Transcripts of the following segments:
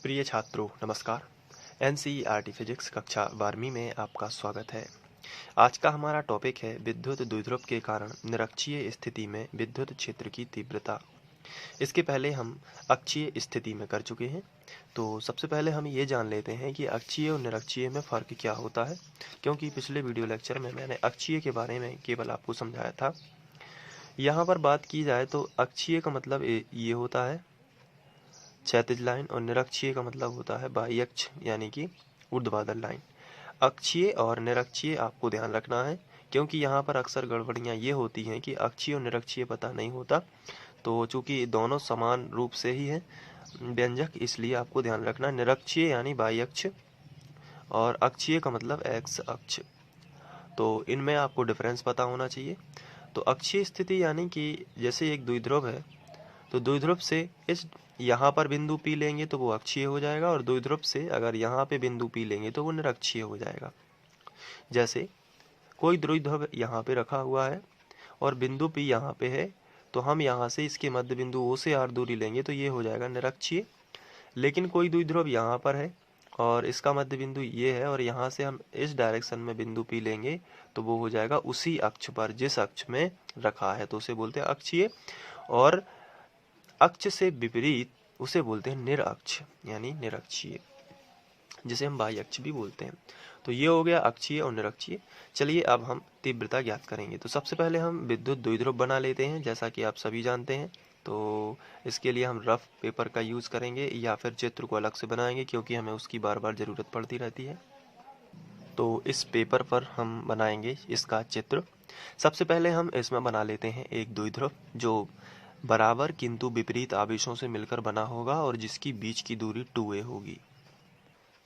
प्रिय छात्रों नमस्कार। एनसीईआरटी फिजिक्स कक्षा 12वीं में आपका स्वागत है। आज का हमारा टॉपिक है विद्युत द्विध्रुव के कारण निरक्षीय स्थिति में विद्युत क्षेत्र की तीव्रता। इसके पहले हम अक्षीय स्थिति में कर चुके हैं, तो सबसे पहले हम ये जान लेते हैं कि अक्षीय और निरक्षीय में फ़र्क क्या होता है, क्योंकि पिछले वीडियो लेक्चर में मैंने अक्षीय के बारे में केवल आपको समझाया था। यहाँ पर बात की जाए तो अक्षीय का मतलब ये होता है क्षैतिज लाइन, और निरक्षीय का मतलब होता है बाह्य अक्ष यानी कि ऊर्ध्वाधर लाइन। अक्षीय और निरक्षीय आपको ध्यान रखना है, क्योंकि यहाँ पर अक्सर गड़बड़ियाँ ये होती हैं कि अक्षीय और निरक्षीय पता नहीं होता। तो चूंकि दोनों समान रूप से ही है व्यंजक, इसलिए आपको ध्यान रखना निरक्षीय यानी बाह्य अक्ष और अक्षीय का मतलब एक्स अक्ष। तो इनमें आपको डिफरेंस पता होना चाहिए। तो अक्षीय स्थिति यानी कि जैसे एक द्विध्रुव है, तो द्विध्रुव से इस यहाँ पर बिंदु P लेंगे तो वो अक्षीय हो जाएगा, और द्विध्रुव से अगर यहाँ पे बिंदु P लेंगे तो वो निरक्षीय हो जाएगा। जैसे कोई द्विध्रुव यहाँ पे रखा हुआ है और बिंदु P यहाँ पे है, तो हम यहाँ से इसके मध्य बिंदु O से R दूरी लेंगे तो ये हो जाएगा निरक्षीय। लेकिन कोई द्विध्रुव यहाँ पर है और इसका मध्य बिंदु ये है, और यहाँ से हम इस डायरेक्शन में बिंदु P लेंगे तो वो हो जाएगा उसी अक्ष पर जिस अक्ष में रखा है, तो उसे बोलते हैं अक्षीय। और अक्ष से विपरीत उसे बोलते हैं निरअक्ष यानी निरक्षीय, जिसे हम बाह्य अक्ष भी बोलते हैं। तो ये हो गया अक्षीय और निरक्षीय। चलिए अब हम तीव्रता ज्ञात करेंगे। तो सबसे पहले हम विद्युत द्विध्रुव बना लेते हैं, जैसा कि आप सभी जानते हैं। तो इसके लिए हम रफ पेपर का यूज़ करेंगे या फिर चित्र को अलग से बनाएंगे, क्योंकि हमें उसकी बार बार ज़रूरत पड़ती रहती है। तो इस पेपर पर हम बनाएंगे इसका चित्र। सबसे पहले हम इसमें बना लेते हैं एक द्विध्रुव जो बराबर किंतु विपरीत आवेशों से मिलकर बना होगा और जिसकी बीच की दूरी 2a होगी।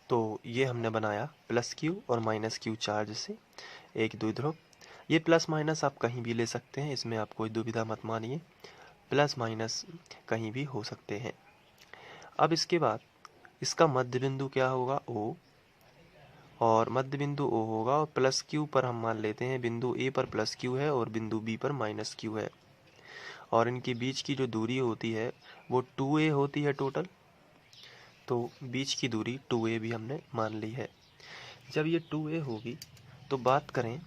तो ये हमने बनाया प्लस q और माइनस q चार्ज से एक द्विध्रुव। ये प्लस माइनस आप कहीं भी ले सकते हैं, इसमें आप कोई दुविधा मत मानिए, प्लस माइनस कहीं भी हो सकते हैं। अब इसके बाद इसका मध्य बिंदु क्या होगा O, और मध्य बिंदु O होगा, और प्लस q पर हम मान लेते हैं बिंदु A पर प्लस q है और बिंदु B पर माइनस q है, और इनके बीच की जो दूरी होती है वो 2a होती है टोटल। तो बीच की दूरी 2a भी हमने मान ली है। जब ये 2a होगी तो बात करें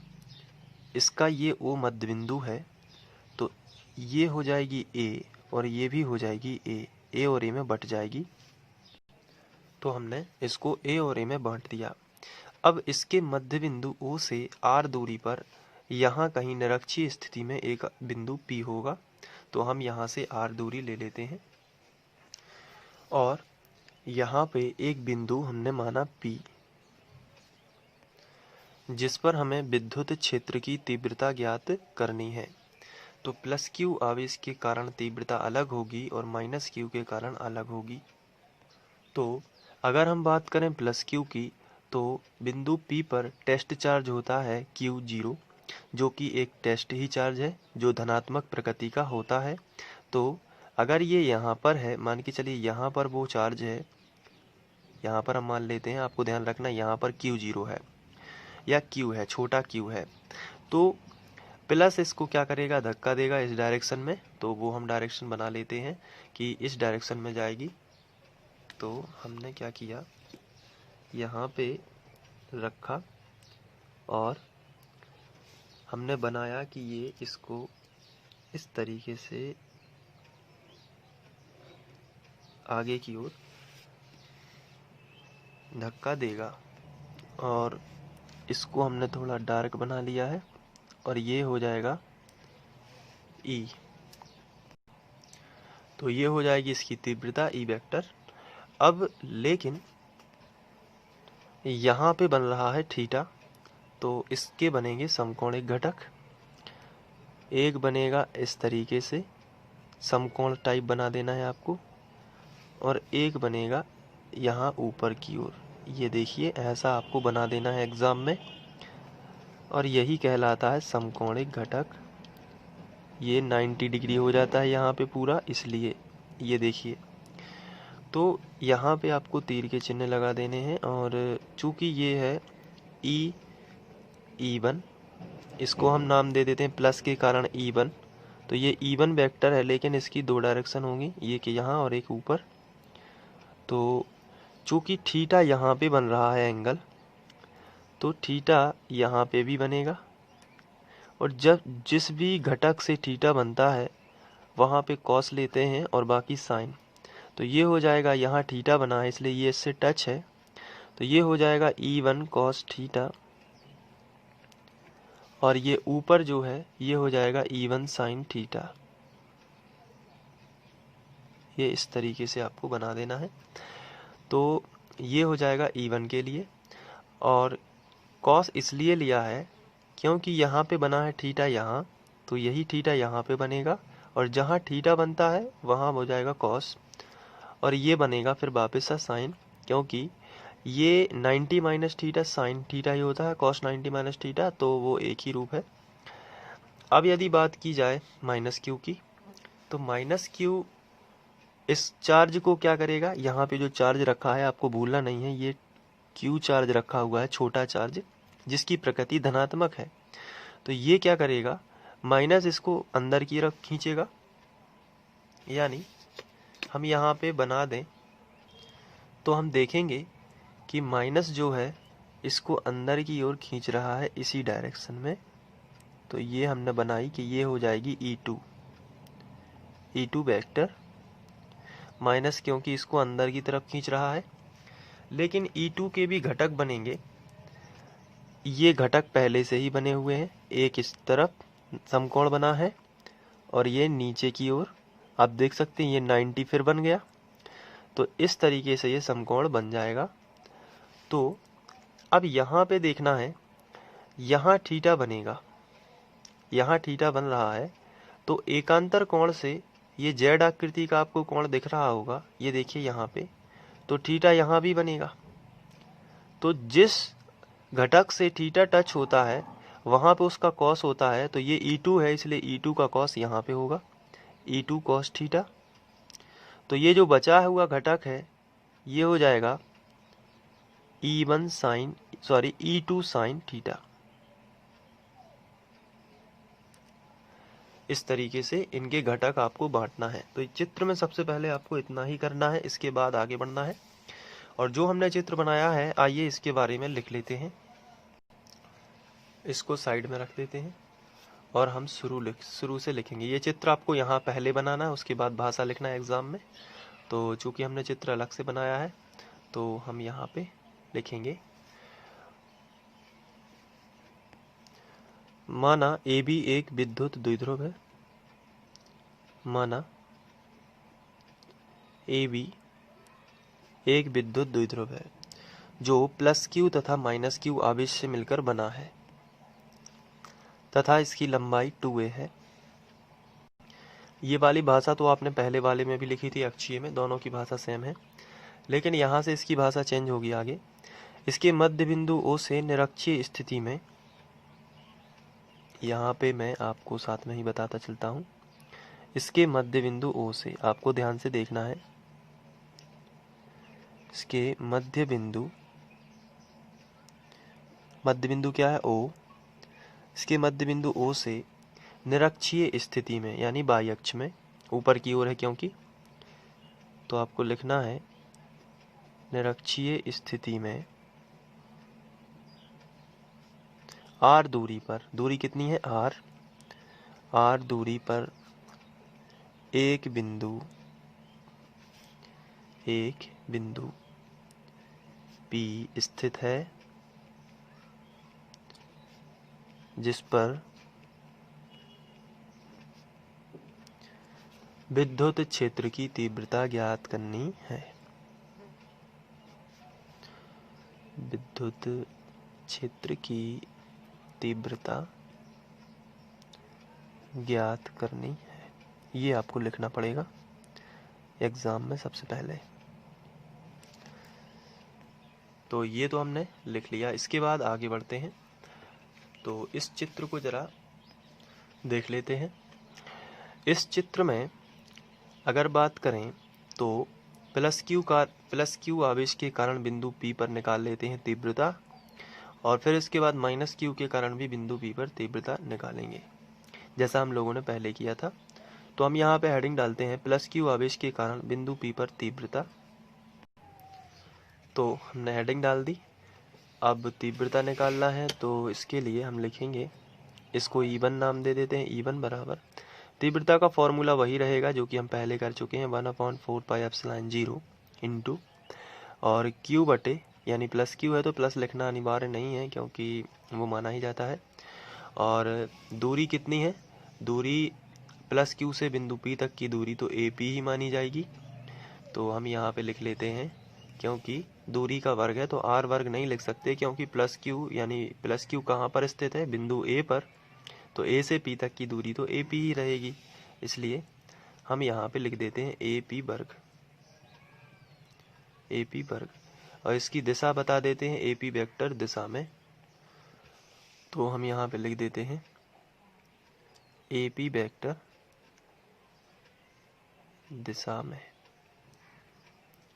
इसका, ये O मध्य बिंदु है, तो ये हो जाएगी a और ये भी हो जाएगी a और a में बट जाएगी। तो हमने इसको a और a में बांट दिया। अब इसके मध्य बिंदु O से R दूरी पर यहाँ कहीं निरक्षीय स्थिति में एक बिंदु P होगा, तो हम यहाँ से R दूरी ले लेते हैं, और यहाँ पे एक बिंदु हमने माना P, जिस पर हमें विद्युत क्षेत्र की तीव्रता ज्ञात करनी है। तो प्लस Q आवेश के कारण तीव्रता अलग होगी और माइनस Q के कारण अलग होगी। तो अगर हम बात करें प्लस Q की, तो बिंदु P पर टेस्ट चार्ज होता है Q0, जो कि एक टेस्ट ही चार्ज है जो धनात्मक प्रकृति का होता है। तो अगर ये यहाँ पर है, मान के चलिए यहाँ पर वो चार्ज है, यहाँ पर हम मान लेते हैं, आपको ध्यान रखना यहाँ पर Q0 है या Q है, छोटा Q है, तो प्लस इसको क्या करेगा, धक्का देगा इस डायरेक्शन में। तो वो हम डायरेक्शन बना लेते हैं कि इस डायरेक्शन में जाएगी। तो हमने क्या किया, यहाँ पे रखा और हमने बनाया कि ये इसको इस तरीके से आगे की ओर धक्का देगा, और इसको हमने थोड़ा डार्क बना लिया है, और ये हो जाएगा E। तो ये हो जाएगी इसकी तीव्रता E वेक्टर। अब लेकिन यहाँ पे बन रहा है थीटा, तो इसके बनेंगे समकोणिक घटक। एक बनेगा इस तरीके से, समकोण टाइप बना देना है आपको, और एक बनेगा यहाँ ऊपर की ओर, ये देखिए ऐसा आपको बना देना है एग्जाम में, और यही कहलाता है समकोणिक घटक। ये 90 डिग्री हो जाता है यहाँ पे पूरा, इसलिए ये देखिए। तो यहाँ पे आपको तीर के चिन्ह लगा देने हैं, और चूंकि ये है E1, इसको हम नाम दे देते हैं प्लस के कारण E1। तो ये E1 वेक्टर है, लेकिन इसकी दो डायरेक्शन होंगी, एक यहाँ और एक ऊपर। तो चूँकि थीटा यहाँ पे बन रहा है एंगल, तो थीटा यहाँ पे भी बनेगा, और जब जिस भी घटक से थीटा बनता है वहाँ पे कॉस लेते हैं और बाकी साइन। तो ये हो जाएगा, यहाँ थीटा बना है इसलिए ये इससे टच है, तो ये हो जाएगा E1 cos थीटा, और ये ऊपर जो है ये हो जाएगा E1 sin थीटा। ये इस तरीके से आपको बना देना है। तो ये हो जाएगा E1 के लिए, और cos इसलिए लिया है क्योंकि यहाँ पे बना है थीटा यहाँ, तो यही थीटा यहाँ पे बनेगा, और जहाँ थीटा बनता है वहाँ हो जाएगा cos, और ये बनेगा फिर वापस सा साइन, क्योंकि ये 90 माइनस थीटा साइन थीटा ही होता है, cos 90 माइनस थीटा, तो वो एक ही रूप है। अब यदि बात की जाए माइनस क्यू की, तो माइनस क्यू इस चार्ज को क्या करेगा, यहाँ पे जो चार्ज रखा है आपको भूलना नहीं है, ये क्यू चार्ज रखा हुआ है, छोटा चार्ज जिसकी प्रकृति धनात्मक है। तो ये क्या करेगा, माइनस इसको अंदर की तरफ खींचेगा, यानी हम यहाँ पे बना दें तो हम देखेंगे कि माइनस जो है इसको अंदर की ओर खींच रहा है इसी डायरेक्शन में। तो ये हमने बनाई कि ये हो जाएगी E2 वेक्टर, माइनस क्योंकि इसको अंदर की तरफ खींच रहा है। लेकिन E2 के भी घटक बनेंगे, ये घटक पहले से ही बने हुए हैं, एक इस तरफ समकोण बना है और ये नीचे की ओर आप देख सकते हैं ये 90 फिर बन गया, तो इस तरीके से ये समकोण बन जाएगा। तो अब यहाँ पे देखना है, यहाँ थीटा बनेगा, यहाँ थीटा बन रहा है, तो एकांतर कोण से ये जेड आकृति का आपको कोण दिख रहा होगा, ये देखिए यहाँ पे, तो थीटा यहाँ भी बनेगा। तो जिस घटक से थीटा टच होता है वहाँ पे उसका कॉस होता है, तो ये E2 है इसलिए E2 का कॉस यहाँ पे होगा, E2 cos थीटा। तो ये जो बचा हुआ घटक है ये हो जाएगा E2 sin थीटा। इस तरीके से इनके घटक आपको बांटना है। तो चित्र में सबसे पहले आपको इतना ही करना है, इसके बाद आगे बढ़ना है। और जो हमने चित्र बनाया है आइए इसके बारे में लिख लेते हैं। इसको साइड में रख देते हैं और हम शुरू से लिखेंगे। ये चित्र आपको यहाँ पहले बनाना है, उसके बाद भाषा लिखना है एग्जाम में। तो चूंकि हमने चित्र अलग से बनाया है तो हम यहाँ पे लिखेंगे, माना AB एक विद्युत द्विध्रुव है, माना AB एक विद्युत द्विध्रुव है जो प्लस Q तथा माइनस Q आवेश से मिलकर बना है तथा इसकी लंबाई 2a है। ये वाली भाषा तो आपने पहले वाले में भी लिखी थी, अक्षीय में, दोनों की भाषा सेम है, लेकिन यहाँ से इसकी भाषा चेंज होगी आगे। इसके मध्य बिंदु O से निरक्षीय स्थिति में, यहाँ पे मैं आपको साथ में ही बताता चलता हूँ, इसके मध्य बिंदु O से आपको ध्यान से देखना है, इसके मध्य बिंदु क्या है O, इसके मध्य बिंदु O से निरक्षीय स्थिति में यानी बाई अक्ष में, ऊपर की ओर है क्योंकि, तो आपको लिखना है निरक्षीय स्थिति में r दूरी पर, दूरी कितनी है r दूरी पर एक बिंदु P स्थित है जिस पर विद्युत क्षेत्र की तीव्रता ज्ञात करनी है। विद्युत क्षेत्र की तीव्रता ज्ञात करनी है, ये आपको लिखना पड़ेगा एग्जाम में सबसे पहले। तो ये तो हमने लिख लिया, इसके बाद आगे बढ़ते हैं। तो इस चित्र को जरा देख लेते हैं। इस चित्र में अगर बात करें तो प्लस क्यू आवेश के कारण बिंदु P पर निकाल लेते हैं तीव्रता, और फिर इसके बाद माइनस क्यू के कारण भी बिंदु P पर तीव्रता निकालेंगे, जैसा हम लोगों ने पहले किया था। तो हम यहाँ पे हेडिंग डालते हैं प्लस क्यू आवेश के कारण बिंदु P पर तीव्रता। तो हमने हेडिंग डाल दी। अब तीव्रता निकालना है तो इसके लिए हम लिखेंगे, इसको E1 नाम दे देते हैं। E1 बराबर तीव्रता का फॉर्मूला वही रहेगा जो कि हम पहले कर चुके हैं, 1/4πε0 इंटू और Q बटे, यानी प्लस Q है तो प्लस लिखना अनिवार्य नहीं है क्योंकि वो माना ही जाता है। और दूरी कितनी है, दूरी प्लस Q से बिंदु P तक की दूरी तो AP ही मानी जाएगी। तो हम यहाँ पे लिख लेते हैं, क्योंकि दूरी का वर्ग है तो R वर्ग नहीं लिख सकते, क्योंकि प्लस Q यानी प्लस Q कहाँ पर स्थित है, बिंदु A पर। तो A से P तक की दूरी तो AP ही रहेगी, इसलिए हम यहाँ पे लिख देते हैं AP वर्ग, AP वर्ग। और इसकी दिशा बता देते हैं AP वेक्टर दिशा में, तो हम यहाँ पे लिख देते हैं AP वेक्टर दिशा में।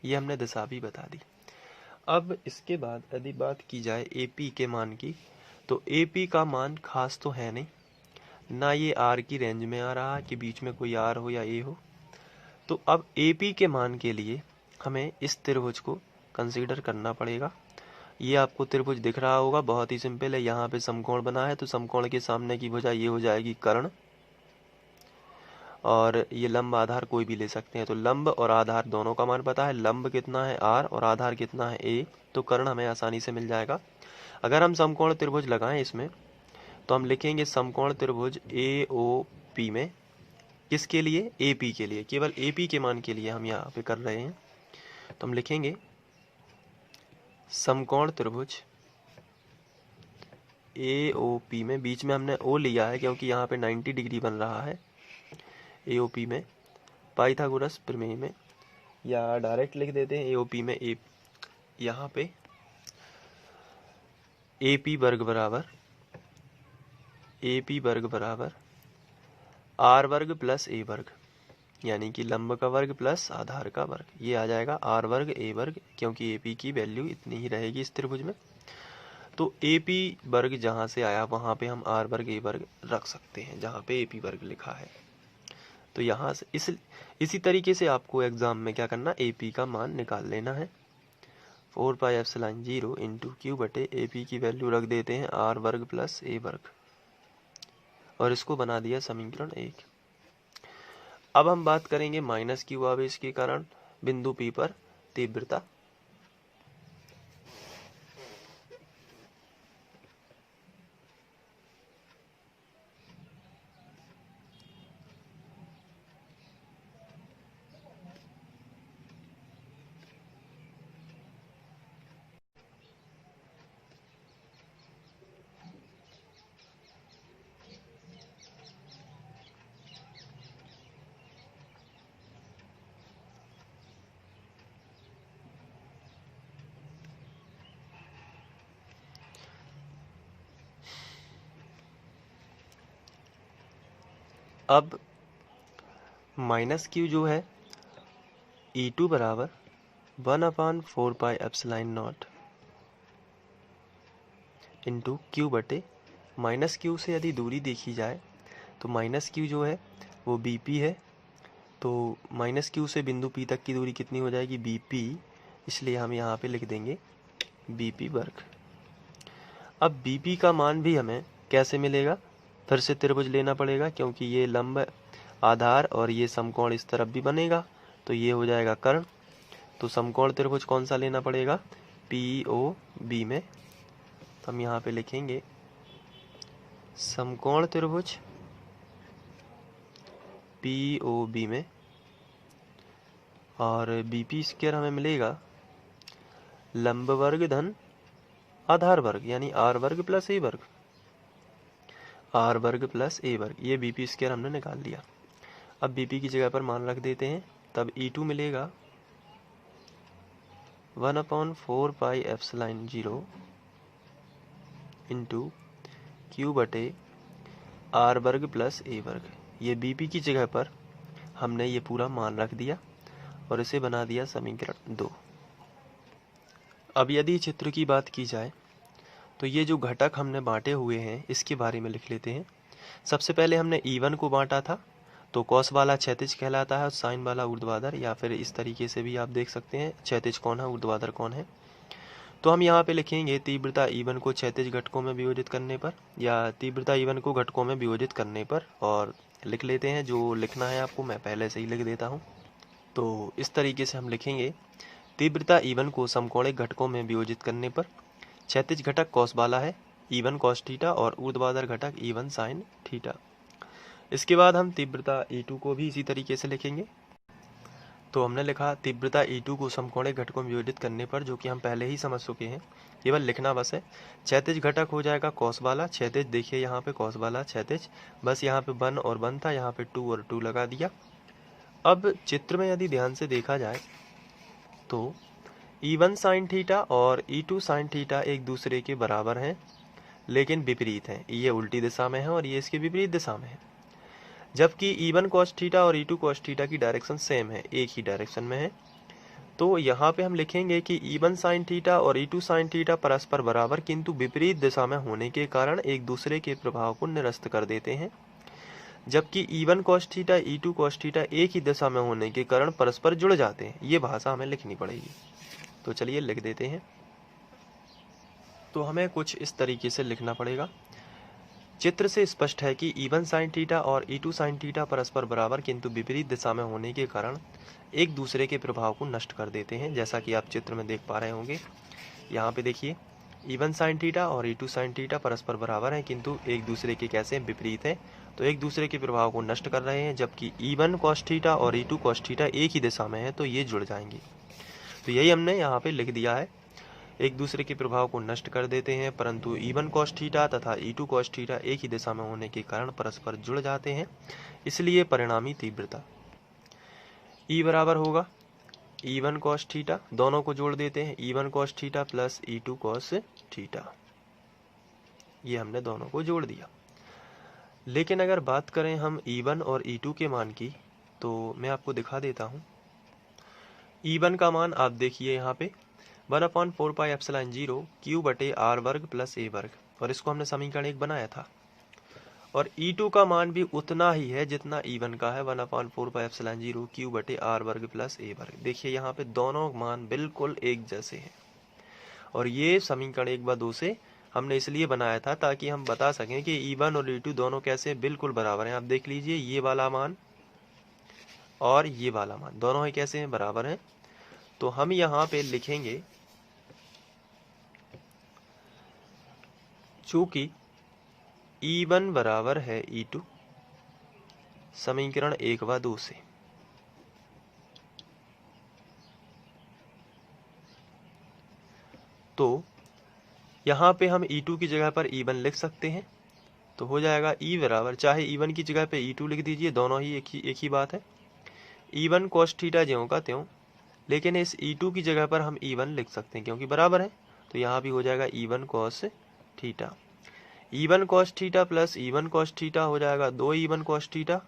ये हमने दिशा भी बता दी। अब इसके बाद यदि बात की जाए AP के मान की, तो AP का मान खास तो है नहीं, ना ये R की रेंज में आ रहा कि बीच में कोई R हो या A हो। तो अब AP के मान के लिए हमें इस त्रिभुज को कंसीडर करना पड़ेगा। ये आपको त्रिभुज दिख रहा होगा, बहुत ही सिंपल है। यहाँ पे समकोण बना है तो समकोण के सामने की भुजा ये हो जाएगी कर्ण, और ये लंब आधार कोई भी ले सकते हैं। तो लंब और आधार दोनों का मान पता है, लंब कितना है R और आधार कितना है A, तो कर्ण हमें आसानी से मिल जाएगा। अगर हम समकोण त्रिभुज लगाएं इसमें, तो हम लिखेंगे समकोण त्रिभुज AOP में, किसके लिए, AP के लिए, केवल AP के मान के लिए हम यहाँ पे कर रहे हैं। तो हम लिखेंगे समकोण त्रिभुज AOP में, बीच में हमने O लिया है क्योंकि यहाँ पे 90 डिग्री बन रहा है। AOP में पाइथागोरस प्रमेय में, या डायरेक्ट लिख देते हैं AOP में यहाँ पे AP वर्ग बराबर R वर्ग प्लस A वर्ग, यानी कि लंब का वर्ग प्लस आधार का वर्ग, ये आ जाएगा R वर्ग A वर्ग, क्योंकि AP की वैल्यू इतनी ही रहेगी इस त्रिभुज में। तो AP वर्ग जहाँ से आया वहाँ पे हम R वर्ग A वर्ग रख सकते हैं, जहाँ पे AP वर्ग लिखा है। तो यहाँ से इसी तरीके से आपको एग्जाम में क्या करना, AP का मान निकाल लेना है। 4πε0 इंटू Q बटे AP की वैल्यू रख देते हैं R वर्ग प्लस A वर्ग, और इसको बना दिया समीकरण 1। अब हम बात करेंगे माइनस Q आवेश के कारण बिंदु P पर तीव्रता। अब माइनस Q जो है E2 बराबर 1/4πε0 इंटू Q बटे, माइनस Q से यदि दूरी देखी जाए तो माइनस Q जो है वो BP है, तो माइनस Q से बिंदु P तक की दूरी कितनी हो जाएगी, BP, इसलिए हम यहाँ पे लिख देंगे BP वर्ग। अब BP का मान भी हमें कैसे मिलेगा, फिर से त्रिभुज लेना पड़ेगा, क्योंकि ये लंब आधार और ये समकोण इस तरफ भी बनेगा, तो ये हो जाएगा कर्ण। तो समकोण त्रिभुज कौन सा लेना पड़ेगा, POB में। तो हम यहाँ पे लिखेंगे समकोण त्रिभुज POB में, और BP स्क्वायर हमें मिलेगा लंब वर्ग धन आधार वर्ग, यानी R वर्ग प्लस A वर्ग, R वर्ग प्लस A वर्ग, ये BP स्क्वायर हमने निकाल लिया। अब BP की जगह पर मान रख देते हैं, तब E2 मिलेगा 1/4πε0 इंटू Q बटे R वर्ग प्लस A वर्ग। ये BP की जगह पर हमने ये पूरा मान रख दिया और इसे बना दिया समीकरण 2। अब यदि चित्र की बात की जाए तो ये जो घटक हमने बांटे हुए हैं इसके बारे में लिख लेते हैं। सबसे पहले हमने E1 को बांटा था, तो कॉस वाला क्षैतिज कहलाता है और साइन वाला ऊर्ध्वाधर, या फिर इस तरीके से भी आप देख सकते हैं क्षैतिज कौन है ऊर्ध्वाधर कौन है। तो हम यहाँ पे लिखेंगे तीव्रता E1 को क्षैतिज घटकों में विभाजित करने पर, या तीव्रता E1 को घटकों में विभाजित करने पर, और लिख लेते हैं। जो लिखना है आपको मैं पहले से ही लिख देता हूँ। तो इस तरीके से हम लिखेंगे तीव्रता E1 को समकोणिक घटकों में विभाजित करने पर क्षैतिज घटक कॉस वाला है E1 cos थीटा और ऊर्ध्वाधर घटक E1 sin थीटा। इसके बाद हम तीव्रता E2 को भी इसी तरीके से लिखेंगे। तो हमने लिखा तीव्रता E2 को समकोणिक घटकों में विभाजित करने पर, जो कि हम पहले ही समझ चुके हैं, केवल लिखना बस है। क्षैतिज घटक हो जाएगा कॉस वाला, क्षैतिज देखिए यहाँ पे कॉस वाला क्षैतिज, बस यहाँ पे 1 और 1 था, यहाँ पे 2 और 2 लगा दिया। अब चित्र में यदि ध्यान से देखा जाए तो E1 sin थीटा और E2 sin थीटा एक दूसरे के बराबर हैं, लेकिन विपरीत हैं। ये उल्टी दिशा में है और ये इसके विपरीत दिशा में है। जबकि E1 cos थीटा और E2 cos थीटा की डायरेक्शन सेम है, एक ही डायरेक्शन में है। तो यहाँ पे हम लिखेंगे कि E1 sin थीटा और E2 sin थीटा परस्पर बराबर किंतु विपरीत दिशा में होने के कारण एक दूसरे के प्रभाव को निरस्त कर देते हैं। जबकि E1 cos theta E2 cos theta एक ही दिशा में होने के कारण परस्पर जुड़ जाते हैं। ये भाषा हमें लिखनी पड़ेगी। तो चलिए लिख देते हैं। तो हमें कुछ इस तरीके से लिखना पड़ेगा। चित्र से स्पष्ट है कि E1 sin थीटा और E2 sin थीटा परस्पर बराबर किंतु विपरीत दिशा में होने के कारण एक दूसरे के प्रभाव को नष्ट कर देते हैं, जैसा कि आप चित्र में देख पा रहे होंगे। यहाँ पे देखिए E1 sin थीटा और E2 sin थीटा परस्पर बराबर हैं किंतु एक दूसरे के कैसे विपरीत हैं, तो एक दूसरे के प्रभाव को नष्ट कर रहे हैं। जबकि E1 cos थीटा और E2 cos थीटा एक ही दिशा में है, तो ये जुड़ जाएंगे। तो यही हमने यहाँ पे लिख दिया है, एक दूसरे के प्रभाव को नष्ट कर देते हैं, परंतु E1 cos थीटा तथा E2 cos थीटा एक ही दिशा में होने के कारण परस्पर जुड़ जाते हैं। इसलिए परिणामी तीव्रता E बराबर होगा E1 cos थीटा, दोनों को जोड़ देते हैं, E1 cos theta plus E2 cos theta. ये हमने दोनों को जोड़ दिया। लेकिन अगर बात करें हम E1 और E2 के मान की, तो मैं आपको दिखा देता हूँ। E1 का मान आप देखिए यहाँ पे 1/4 पाई एप्सिलॉन 0 Q बटे R वर्ग प्लस A वर्ग, और इसको हमने समीकरण 1 बनाया था। और E2 का मान भी उतना ही है जितना E1 का है, 1/4 पाई एप्सिलॉन 0 Q बटे R वर्ग प्लस A वर्ग। देखिए यहाँ पे दोनों मान बिल्कुल एक जैसे हैं, और ये समीकरण 1/2 से हमने इसलिए बनाया था ताकि हम बता सकें कि E1 और E2 दोनों कैसे बिल्कुल बराबर हैं। आप देख लीजिए ये वाला मान और ये वाला मान दोनों ही कैसे हैं, बराबर हैं। तो हम यहाँ पे लिखेंगे चूंकि E1 बराबर है E2 समीकरण 1/2 से, तो यहाँ पे हम E2 की जगह पर E1 लिख सकते हैं। तो हो जाएगा E बराबर, चाहे E1 की जगह पे E2 लिख दीजिए, दोनों ही एक ही बात है। E1 cos थीटा ज्यों का त्यों, लेकिन इस E2 की जगह पर हम E1 लिख सकते हैं क्योंकि बराबर है। तो यहाँ भी हो जाएगा E1 cos theta. E1 cos theta plus E1 cos theta हो जाएगा 2 E1 cos theta,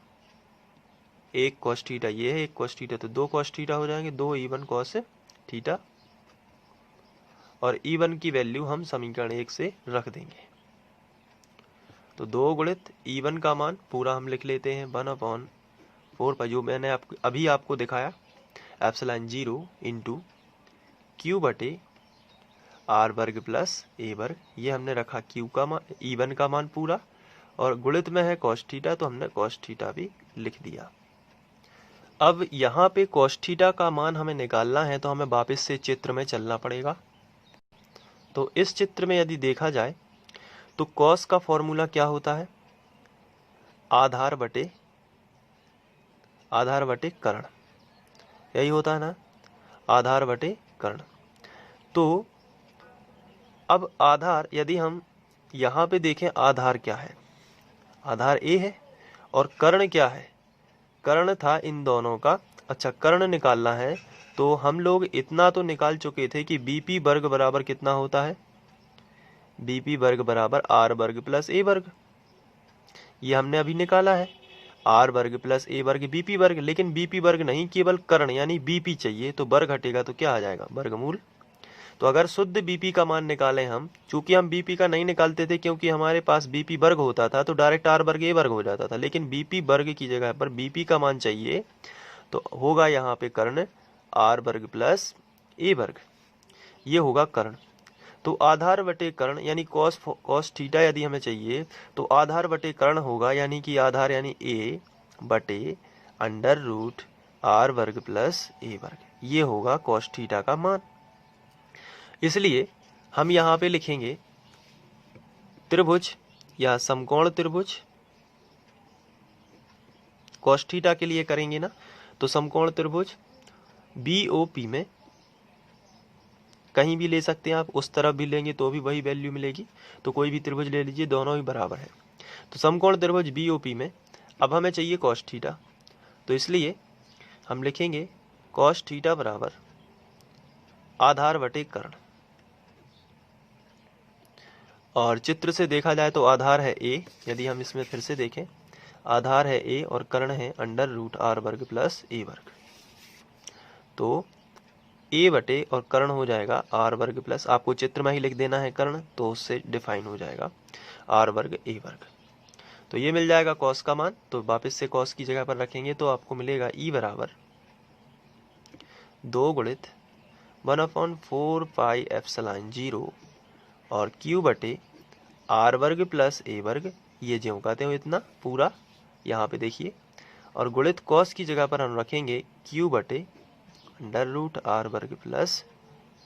1 cos theta ये है, 1 cos थीटा, तो 2 cos थीटा हो जाएंगे, 2 E1 cos थीटा। और E1 की वैल्यू हम समीकरण 1 से रख देंगे। तो 2 गुणित E1 का मान पूरा हम लिख लेते हैं 1/4 पाई, जो मैंने अभी आपको दिखाया, एप्सिलॉन 0 इंटू Q बटे R वर्ग प्लस A वर्ग। ये हमने रखा Q का मान, E1 का मान पूरा, और गुणित में है cos थीटा, तो हमने cos थीटा भी लिख दिया। अब यहाँ पे cos थीटा का मान हमें निकालना है, तो हमें वापस से चित्र में चलना पड़ेगा। तो इस चित्र में यदि देखा जाए तो cos का फॉर्मूला क्या होता है, आधार बटे कर्ण, यही होता है ना, आधार बटे कर्ण। तो अब आधार यदि हम यहाँ पे देखें, आधार क्या है, आधार A है, और कर्ण क्या है, कर्ण था इन दोनों का। अच्छा, कर्ण निकालना है तो हम लोग इतना तो निकाल चुके थे कि BP वर्ग बराबर कितना होता है, BP वर्ग बराबर R वर्ग प्लस A वर्ग। ये हमने अभी निकाला है, R वर्ग प्लस A वर्ग BP वर्ग। लेकिन BP वर्ग नहीं, केवल कर्ण यानी BP चाहिए, तो वर्ग हटेगा तो क्या आ जाएगा, वर्गमूल। तो अगर शुद्ध BP का मान निकालें हम, चूंकि हम BP का नहीं निकालते थे क्योंकि हमारे पास BP वर्ग होता था, तो डायरेक्ट R वर्ग A वर्ग हो जाता था। लेकिन BP वर्ग की जगह पर BP का मान चाहिए, तो होगा यहाँ पे कर्ण R वर्ग प्लस A वर्ग, ये होगा कर्ण। तो आधार बटे कर्ण यानी कॉस थीटा यदि हमें चाहिए तो आधार बटे कर्ण होगा, यानी कि आधार यानी a बटे अंडर रूट r वर्ग प्लस a वर्ग, ये होगा कॉस थीटा का मान। इसलिए हम यहाँ पे लिखेंगे त्रिभुज या समकोण त्रिभुज, कॉस थीटा के लिए करेंगे ना, तो समकोण त्रिभुज BOP में कहीं भी ले सकते हैं आप, उस तरफ भी लेंगे तो भी वही वैल्यू मिलेगी, तो कोई भी त्रिभुज ले लीजिए, दोनों ही बराबर है। तो समकोण त्रिभुज BOP में अब हमें चाहिए कॉस थीटा, तो इसलिए हम लिखेंगे कॉस थीटा बराबर आधार बटे कर्ण, और चित्र से देखा जाए तो आधार है a, यदि हम इसमें फिर से देखें आधार है a और कर्ण है अंडर रूट r वर्ग प्लस a वर्ग, तो a बटे और कर्ण हो जाएगा r वर्ग प्लस, आपको चित्र में ही लिख देना है कर्ण, तो उससे डिफाइन हो जाएगा r वर्ग a वर्ग। तो ये मिल जाएगा कॉस का मान, तो वापस से कॉस की जगह पर रखेंगे तो आपको मिलेगा e बराबर 2 गुणित 1/4 पाई एप्सिलॉन 0 और q बटे r वर्ग प्लस a वर्ग, ये ज्यों का त्यों इतना पूरा यहाँ पे देखिए, और गुणित कॉस की जगह पर हम रखेंगे q बटे अंडर रूट r वर्ग प्लस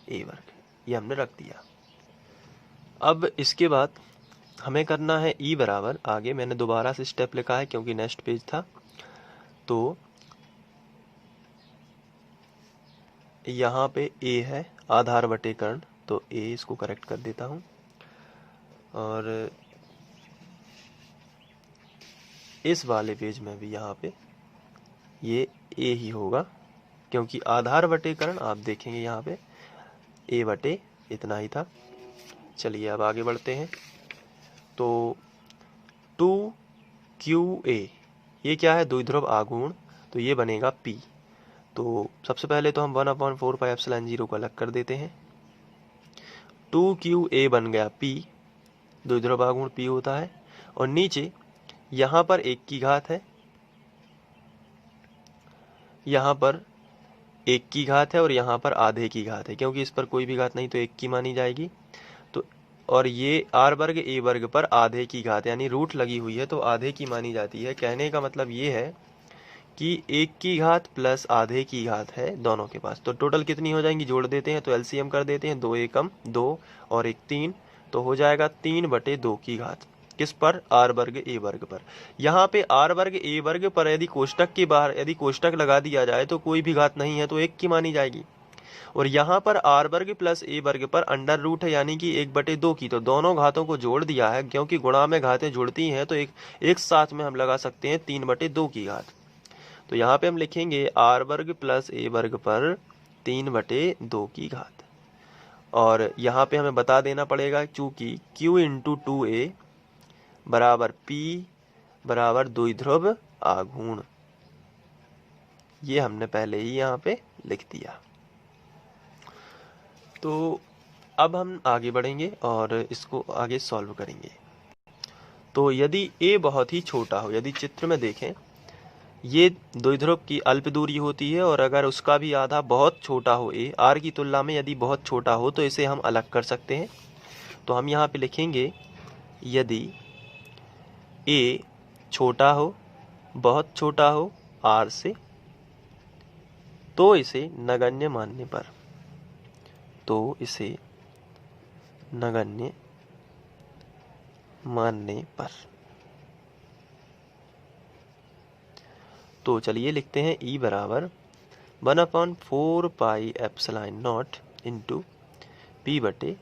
a वर्ग, ये हमने रख दिया। अब इसके बाद हमें करना है e बराबर, आगे मैंने दोबारा से स्टेप लिखा है क्योंकि नेक्स्ट पेज था, तो यहाँ पे a है आधार बटे कर्ण, तो a इसको करेक्ट कर देता हूँ, और इस वाले पेज में भी यहाँ पे ये a ही होगा, क्योंकि आधार बटे कर्ण आप देखेंगे यहाँ पे a बटे इतना ही था। चलिए अब आगे बढ़ते हैं, तो 2QA ये क्या है, द्विध्रुव आघूर्ण, तो ये बनेगा P। तो सबसे पहले तो हम 1/4 पाई एप्सिलॉन 0 को अलग कर देते हैं, 2QA बन गया P, द्विध्रुव आघूर्ण P होता है, और नीचे यहाँ पर 1 की घात है, यहाँ पर 1 की घात है और यहाँ पर आधे की घात है, क्योंकि इस पर कोई भी घात नहीं तो 1 की मानी जाएगी। तो और ये r वर्ग a वर्ग पर आधे की घात यानी रूट लगी हुई है, तो आधे की मानी जाती है। कहने का मतलब ये है कि 1 की घात प्लस आधे की घात है दोनों के पास, तो टोटल कितनी हो जाएंगी, जोड़ देते हैं तो एलसीएम कर देते हैं, 2 एकम 2 और 1 3, तो हो जाएगा 3/2 की घात, किस पर, r वर्ग a वर्ग पर। यहाँ पे r वर्ग a वर्ग पर यदि कोष्टक के बाहर यदि कोष्टक लगा दिया जाए तो कोई भी घात नहीं है, तो 1 की मानी जाएगी, और यहाँ पर r वर्ग प्लस a वर्ग पर अंडर रूट है यानी कि 1/2 की, तो दोनों घातों को जोड़ दिया है, क्योंकि गुणा में घातें जुड़ती हैं तो एक साथ में हम लगा सकते हैं 3/2 की घात। तो यहाँ पे हम लिखेंगे r वर्ग प्लस a वर्ग पर 3/2 की घात, और यहाँ पे हमें बता देना पड़ेगा चूंकि q इंटू 2a बराबर p बराबर द्विध्रुव आघूर्ण, ये हमने पहले ही यहाँ पे लिख दिया। तो अब हम आगे बढ़ेंगे और इसको आगे सॉल्व करेंगे। तो यदि a बहुत ही छोटा हो, यदि चित्र में देखें ये द्विध्रुव की अल्प दूरी होती है, और अगर उसका भी आधा बहुत छोटा हो, a r की तुलना में यदि बहुत छोटा हो, तो इसे हम अलग कर सकते हैं। तो हम यहाँ पे लिखेंगे यदि a छोटा हो, बहुत छोटा हो r से, तो इसे नगण्य मानने पर, तो इसे नगण्य मानने पर, तो चलिए लिखते हैं e बराबर 1/4 pi epsilon not into p बटे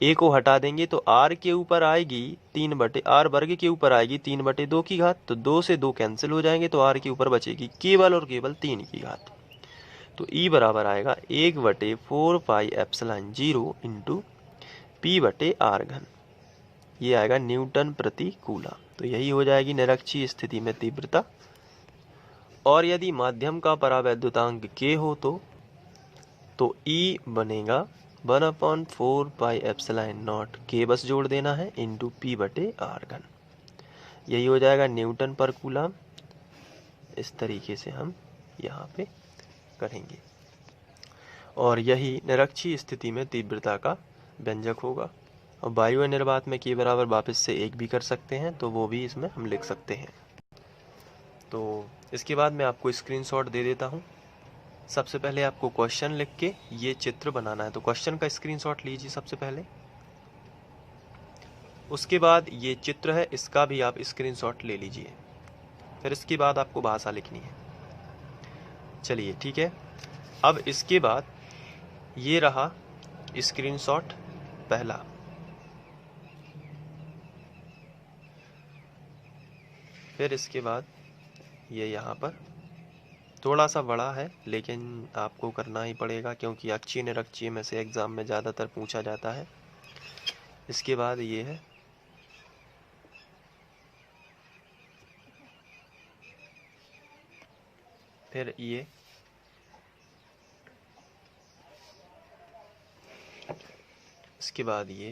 a को हटा देंगे तो r के ऊपर आएगी r वर्ग के ऊपर आएगी 3/2 की घात, तो 2 से 2 कैंसिल हो जाएंगे, तो r के ऊपर बचेगी केवल और केवल 3 की घात। तो e बराबर आएगा 1/4 पाई एप्सिलॉन 0 इंटू p बटे r घन, ये आएगा न्यूटन प्रति कूलम। तो यही हो जाएगी निरक्षीय स्थिति में तीव्रता। और यदि माध्यम का परावैद्युतांक k हो तो E बनेगा 1/4 पाई एप्सिलॉन नॉट, k बस जोड़ देना है, इंटू p बटे r घन, यही हो जाएगा न्यूटन पर कूलम। इस तरीके से हम यहाँ पे करेंगे, और यही निरक्षीय स्थिति में तीव्रता का व्यंजक होगा। और वायु अनिर्वात में के बराबर वापस से 1 भी कर सकते हैं, तो वो भी इसमें हम लिख सकते हैं। तो इसके बाद मैं आपको स्क्रीनशॉट दे देता हूँ। सबसे पहले आपको क्वेश्चन लिख के ये चित्र बनाना है, तो क्वेश्चन का स्क्रीनशॉट लीजिए सबसे पहले। उसके बाद ये चित्र है, इसका भी आप स्क्रीनशॉट ले लीजिए। फिर इसके बाद आपको भाषा लिखनी है। चलिए ठीक है। अब इसके बाद ये रहा स्क्रीनशॉट पहला। फिर इसके बाद ये यहाँ पर थोड़ा सा बड़ा है, लेकिन आपको करना ही पड़ेगा क्योंकि अक्षीय निरक्षीय में से एग्जाम में ज़्यादातर पूछा जाता है। इसके बाद ये है, फिर ये, इसके बाद ये,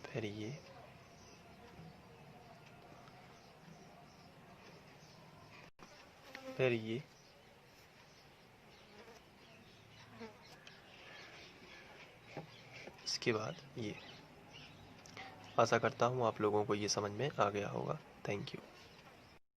फिर ये, फिर ये, इसके बाद ये। आशा करता हूँ आप लोगों को ये समझ में आ गया होगा। Thank you.